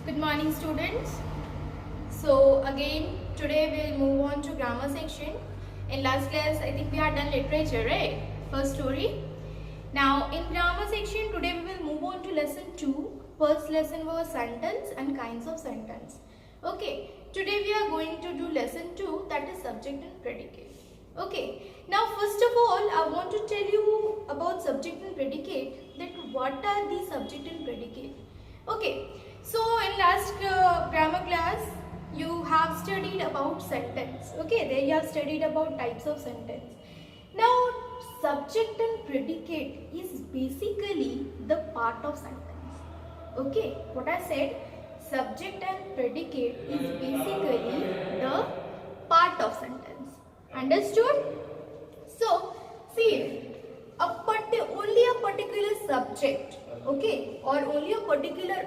Good morning, students. So again, today we'll move on to grammar section. In last class, I think we had done literature, right? First story. Now in grammar section, today we will move on to lesson 2. First lesson was sentence and kinds of sentence. Okay, today we are going to do lesson 2, that is subject and predicate. Okay, now first of all, I want to tell you about subject and predicate, that what are these subject and predicate. Okay, so in last grammar class, you have studied about sentence. Okay, there you have studied about types of sentence. Now, subject and predicate is basically the part of sentence. Okay, what I said, subject and predicate is basically the part of sentence. Understood? So, see, only a particular subject, okay, or only a particular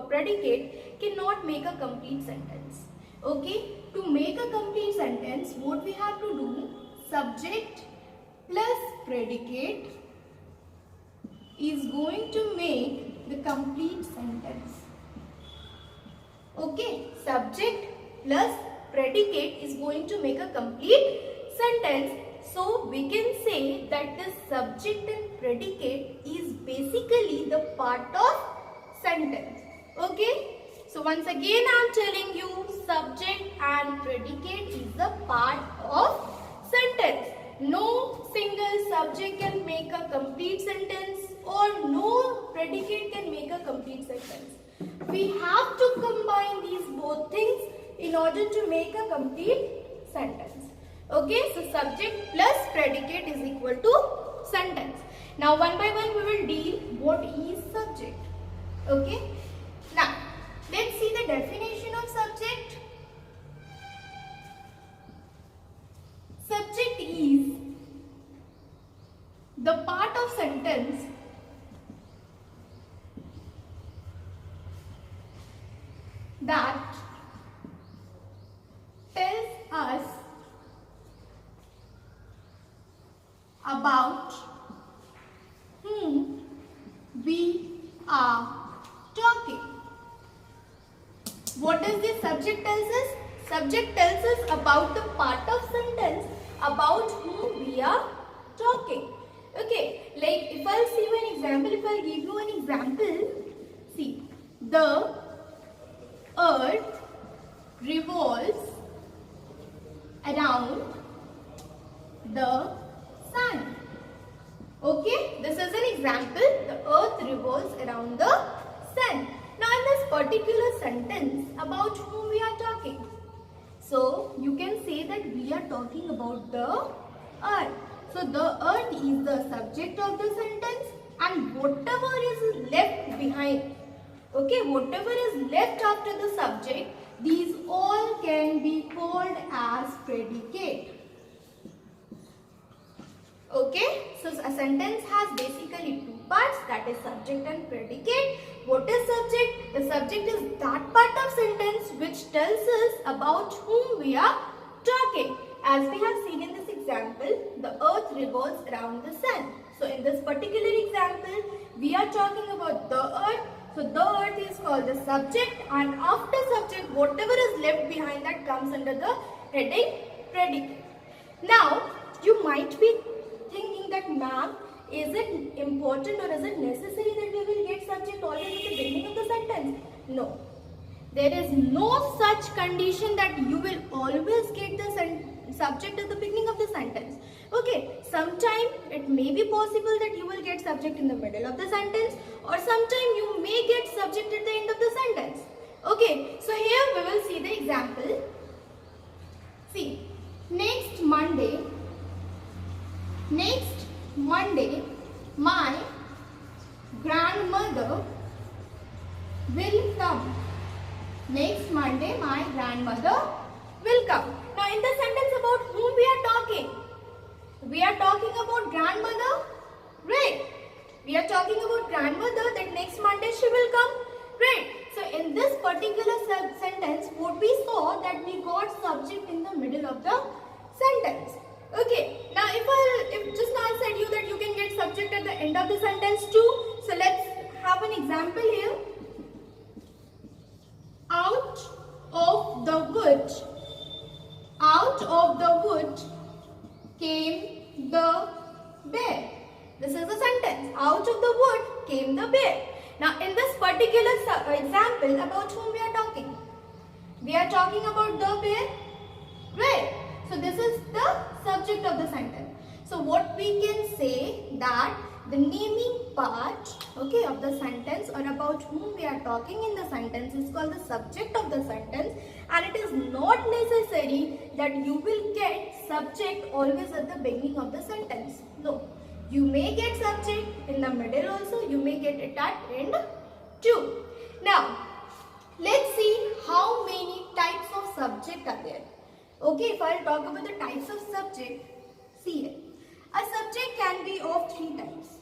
predicate cannot make a complete sentence. Okay, to make a complete sentence, what we have to do, subject plus predicate is going to make the complete sentence. Okay, subject plus predicate is going to make a complete sentence. So we can say that the subject and predicate is basically the part of sentence. Okay, so once again I am telling you, subject and predicate is the part of sentence. No single subject can make a complete sentence, or no predicate can make a complete sentence. We have to combine these both things in order to make a complete sentence. Okay, so subject plus predicate is equal to sentence. Now one by one we will deal what is subject. Okay, now let's see the definition of subject. Subject is the part of sentence that tells us about whom we are talking. What does this subject tells us? Subject tells us about the part of sentence about whom we are talking. Okay, like if I'll see you an example, if I'll give you an example, see, the earth revolves around the sun. Okay, this is an example, the earth revolves around the sun. Now in this particular sentence, about whom we are talking? So you can say that we are talking about the earth. So the earth is the subject of the sentence, and whatever is left behind, okay, whatever is left after the subject, these all can be called as predicate. Okay, so a sentence has basically two parts, that is subject and predicate. What is subject? The subject is that part of sentence which tells us about whom we are talking. As we have seen in this example, the earth revolves around the sun. So in this particular example, we are talking about the earth. So the earth is called the subject, and after subject, whatever is left behind that comes under the heading predicate. Now, you might be thinking that, ma'am, is it important or is it necessary that we will get subject always at the beginning of the sentence? No. There is no such condition that you will always get the subject at the beginning of the sentence. Okay, sometime it may be possible that you will get subject in the middle of the sentence, or sometime you may get subject at the end of the sentence. Okay, so here we will see the example. See, next Monday, my grandmother will come. Next Monday, my grandmother will come. Now in the sentence, about whom we are talking? We are talking about grandmother, right? We are talking about grandmother, that next Monday she will come, right? So in this particular sentence, what we saw, that we got subject in the middle of the sentence. Okay, now if just now I said you that you can get subject at the end of the sentence too. So let's have an example here. the wood, out of the wood came the bear. This is a sentence. Out of the wood came the bear. Now in this particular example, about whom we are talking? We are talking about the bear, right? So this is the subject of the sentence. So what we can say that the naming part, okay, of the sentence or about whom we are talking in the sentence is called the subject of the sentence, and it is not necessary that you will get subject always at the beginning of the sentence. No, you may get subject in the middle also, you may get it at end too. Now let's see how many types of subject are there. Okay, if I'll talk about the types of subject, see here. A subject can be of three types.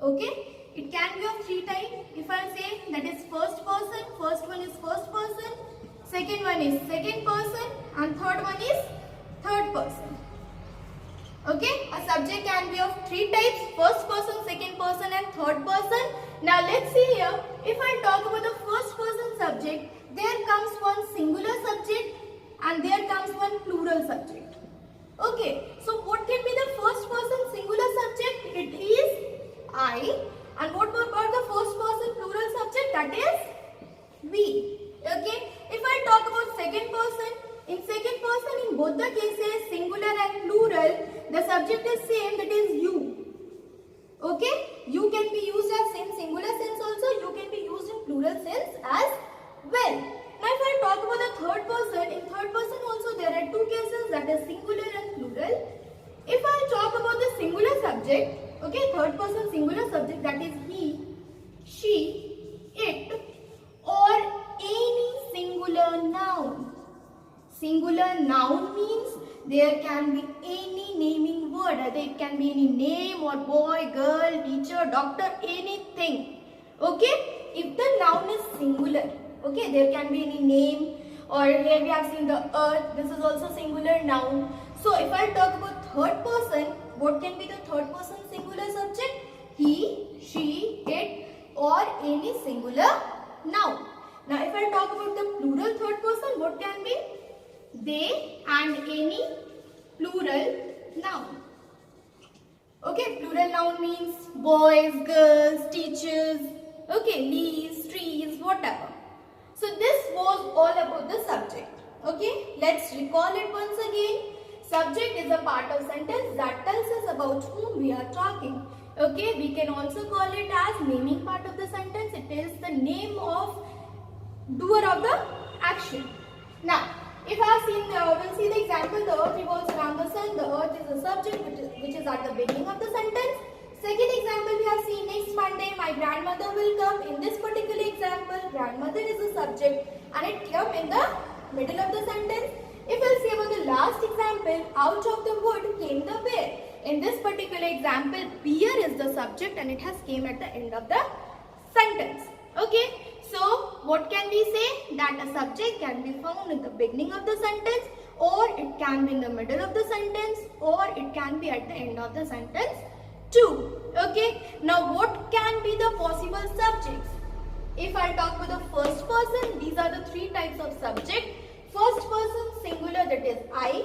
Okay, it can be of three types. If I say that is first person, first one is first person, second one is second person, and third one is third person. Okay, a subject can be of three types: first person, second person, and third person. Now let's see here. If I talk about the first person subject, there comes one singular subject and there comes one plural subject. Okay, so what can be the first person singular subject? It is I. And what about the first person plural subject? That is we. Okay, if I talk about second person, in second person in both the cases, singular and plural, the subject is same, that is you. Okay, you can be used as in singular sense also, you can be used in plural sense as well. Now if I talk about the third person, in third person also there are two cases, that is singular and plural. If I talk about the singular subject, okay, third person singular subject, that is he, she, it, or any singular noun. Singular noun means there can be any naming word, either it can be any name or boy, girl, teacher, doctor, anything. Okay, if the noun is singular, okay, there can be any name, or here we have seen the earth, this is also singular noun. So if I talk about third person, what can be the third person singular subject? He, she, it, or any singular noun. Now if I talk about the plural third person, what can be? They and any plural noun. Okay, plural noun means boys, girls, teachers, okay, leaves, trees, whatever. So this was all about the subject. Okay, let's recall it once again. Subject is a part of sentence that tells us about whom we are talking. Okay, we can also call it as naming part of the sentence. It is the name of doer of the action. Now, if I have seen, we'll see the example, the earth revolves around the sun. The earth is a subject which is at the beginning of the sentence. Second example we have seen, next Monday my grandmother will come. In this particular example, grandmother is a subject and it came in the middle of the sentence. If we'll see about the last example, out of the wood came the bear. In this particular example, bear is the subject and it has came at the end of the sentence. Okay. So, what can we say? That a subject can be found in the beginning of the sentence, or it can be in the middle of the sentence, or it can be at the end of the sentence too. Okay. Now, what can be the possible subjects? If I talk about the first person, these are the three types of subject. First person singular, that is I.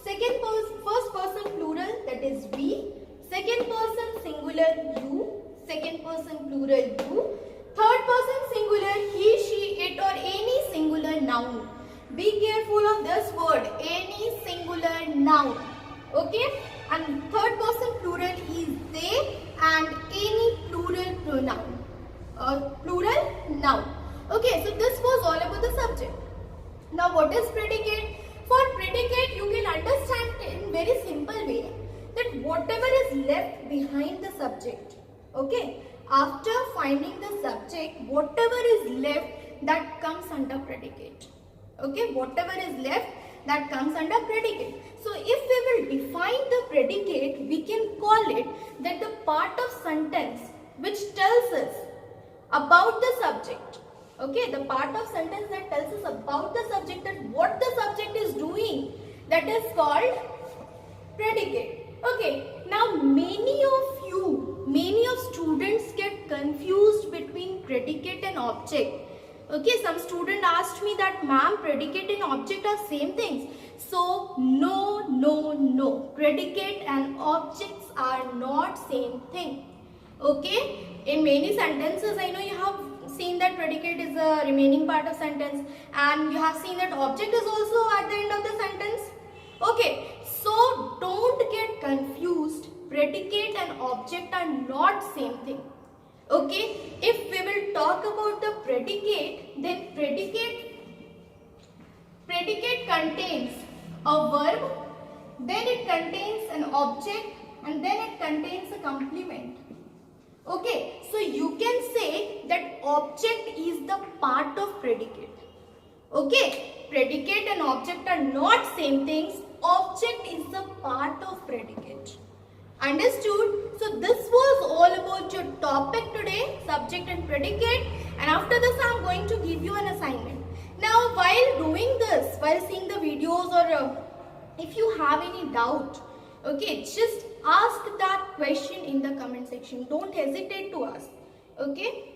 First person plural, that is we. Second person singular, you. Second person plural, you. Third person singular, he, she, it, or any singular noun. Be careful of this word, any singular noun. Okay? And third person plural is they and any plural pronoun. Plural noun. Okay, so this was all about the subject. Now what is predicate? For predicate, you can understand in very simple way that whatever is left behind the subject. Okay? After finding the subject, whatever is left, that comes under predicate. Okay, whatever is left, that comes under predicate. So if we will define the predicate, we can call it that the part of sentence which tells us about the subject. Okay, the part of sentence that tells us about the subject, that what the subject is doing, that is called predicate. Okay, now many of students get confused between predicate and object. Okay, some student asked me that, ma'am, predicate and object are same things. So no, predicate and objects are not same thing. Okay, in many sentences I know you have seen that predicate is the remaining part of sentence, and you have seen that object is also at the end of the sentence. Okay, so don't get confused. Predicate and object are not same thing. Okay, if we will talk about the predicate, then predicate contains a verb, then it contains an object, and then it contains a complement. Okay, so you can say that object is the part of predicate. Okay, predicate and object are not same things. Object is the part of predicate. Understood? So this was all about your topic today, subject and predicate, and after this I am going to give you an assignment. Now while doing this, while seeing the videos, or if you have any doubt, okay, just ask that question in the comment section. Don't hesitate to ask. Okay.